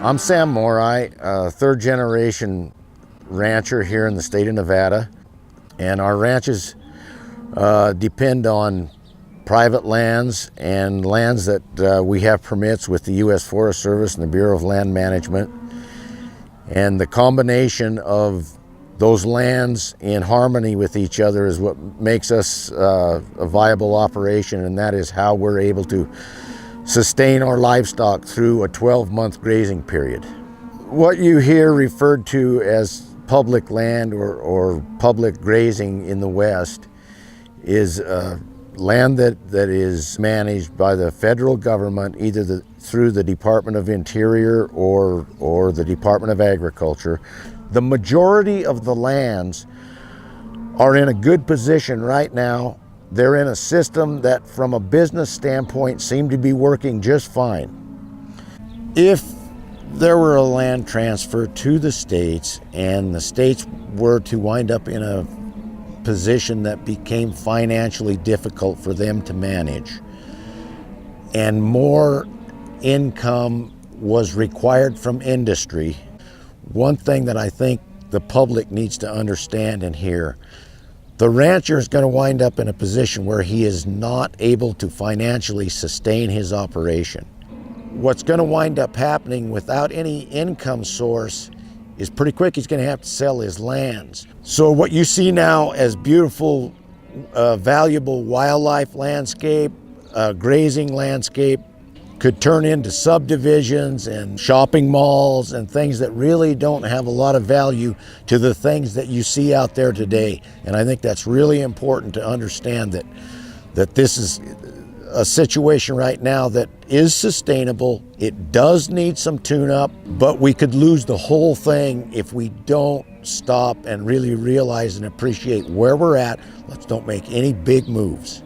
I'm Sam Morai, a third generation rancher here in the state of Nevada, and our ranches depend on private lands and lands that we have permits with the U.S. Forest Service and the Bureau of Land Management. And the combination of those lands in harmony with each other is what makes us a viable operation, and that is how we're able to sustain our livestock through a 12-month grazing period. What you hear referred to as public land or public grazing in the West is land that is managed by the federal government, either through the Department of Interior or the Department of Agriculture. The majority of the lands are in a good position right now. They're in a system that, from a business standpoint, seem to be working just fine. If there were a land transfer to the states and the states were to wind up in a position that became financially difficult for them to manage, and more income was required from industry, one thing that I think the public needs to understand and hear: the rancher is going to wind up in a position where he is not able to financially sustain his operation. What's going to wind up happening without any income source is pretty quick he's going to have to sell his lands. So what you see now as beautiful, valuable wildlife landscape, grazing landscape, could turn into subdivisions and shopping malls and things that really don't have a lot of value to the things that you see out there today. And I think that's really important to understand that this is a situation right now that is sustainable. It does need some tune-up, but we could lose the whole thing if we don't stop and really realize and appreciate where we're at. Let's don't make any big moves.